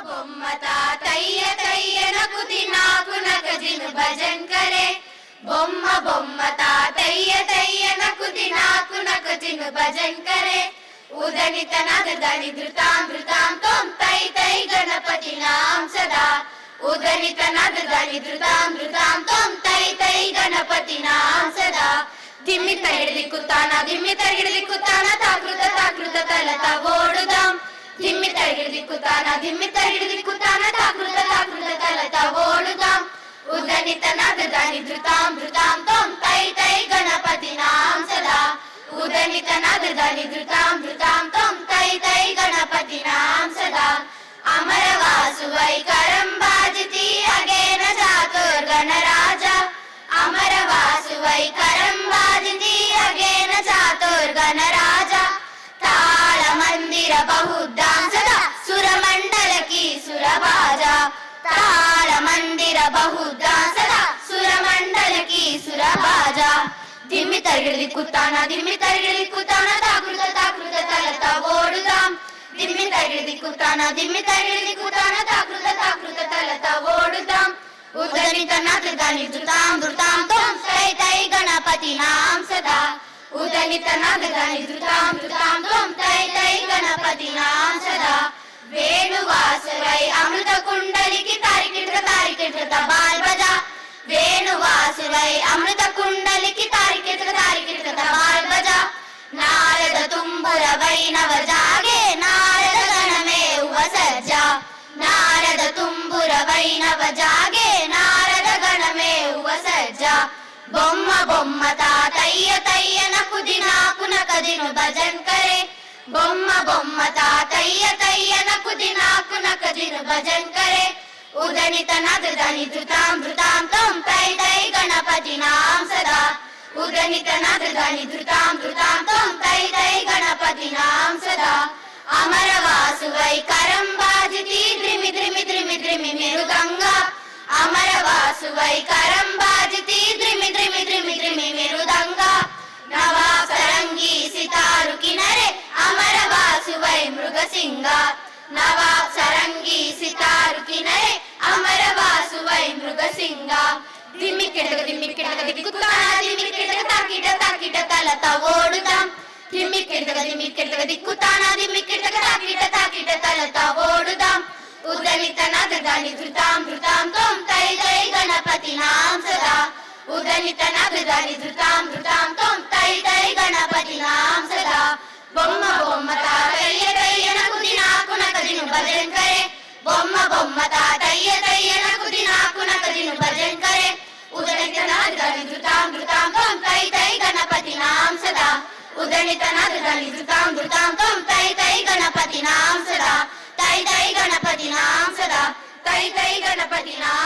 बొమ్మ తాతయ్య తయ్యనకు తినాకు నకజిను భజన్ కరే బొమ్మ బొమ్మ తాతయ్య తయ్యనకు తినాకు నకజిను భజన్ కరే ఉదనిత నదని ధృతాం ధృతాం తోం తై తై గణపతి నాం సదా ఉదనిత నదని ధృతాం ధృతాం తోం తై తై గణపతి నాం సదా దిమ్మి తగిడి కుతాన తాకృత తాకృత తలత ఓడుదాం దిమ్మి తగిడి కుతాన తాకృత తాకృత తలత ఓడుదాం ఉదనిత నదని ధృతాం ధృతాం తోం తై తై గణపతి నాం సదా ఉదనిత నదని ధృతాం ధృతాం తోం తై తై గణపతి నాం సదా అమరవాసువై కరం బాజితి అగేన చాతుర్ గణరాజ అమరవాసువై కరం బాజితి అగేన చాతుర్ గణరాజ తాళ మందిర బహుద్దాం సదా సురమండలకి సురభాజ తాళ మందిర బహుద్దాం సదా సురమండలకి సురభాజ దిమ్మి తరిగిడి కుతాన తాకృత తాకృత తలత ఓడుదాం దిమ్మి తరిగిడి కుతాన తాకృత తాకృత తలత ఓడుదాం ఉదనిత నదని ధృతాం ధృతాం తోం తై తై గణపతి నాం సదా ఉదనిత నదని ధృతాం ధృతాం తోం తై తై గణపతి నాం సదా వేణువాసువై అమృత కుండలికి తారికిట తబాల్ బజా వేణువాసువై అమృత కుండలికి తారికిట తబాల్ బజా నారద తుంబుర వైనవ జాగే నారద గణమే ఉపసజ్జా నారద తుంబుర వైనవ జాగే నారద గణమే ఉపసజ్జా బొమ్మ బొమ్మ తాతయ్య తయ్యనకు దినాకు నకదిను భజన్ కరే బొమ్మ బొమ్మ తాతయ్య తయ్యనకు దినాకు నకదిను భజన్ కరే ఉదనిత నదని ధృతాం ధృతాం తోం తై తై గణపతి నాం సదా ఉదనిత నదని ధృతాం ధృతాం తోం తై తై గణపతి నాం సదా అమరవాసువై కరం బాజితి ద్రిమి ద్రిమి ద్రిమి ద్రిమి మెరుదంగా అమరవాసువై కరం బాజితి ద్రిమి ద్రిమి ద్రిమి ద్రిమి మెరుదంగా నవాసరంగి సితారు కినరే అమరవాసువై మృగసింగ నవాసరంగి సితారు కినరే అమరవాసువై మృగసింగ దిమ్మి కిడక దిక్కుతాన తాకిట తాకిట తలత ఓడుదాం దిమ్మి కిడక దిక్కుతాన తాకిట తాకిట తలత ఓడుదాం ఉదనిత నదని ధృతాం ధృతాం తోం తై తై గణపతి నాం సదా ఉదనిత నదని ధృతాం ధృతాం తోం తై తై గణపతి నాం సదా బొమ్మ బొమ్మ తాతయ్య తయ్యనకు దినాకు నకదిను భజన్ కరే బొమ్మ బొమ్మ తాతయ్య తయ్యనకు దినాకు నకదిను భజన్ కరే ఉదనిత నదని ధృతాం ధృతాం తోం తై తై గణపతి నాం సదా ఉదనిత నదని ధృతాం ధృతాం తోం తై తై గణపతి నాం సదా తై తై గణపతి నాం సదా తై తై గణపతి నాం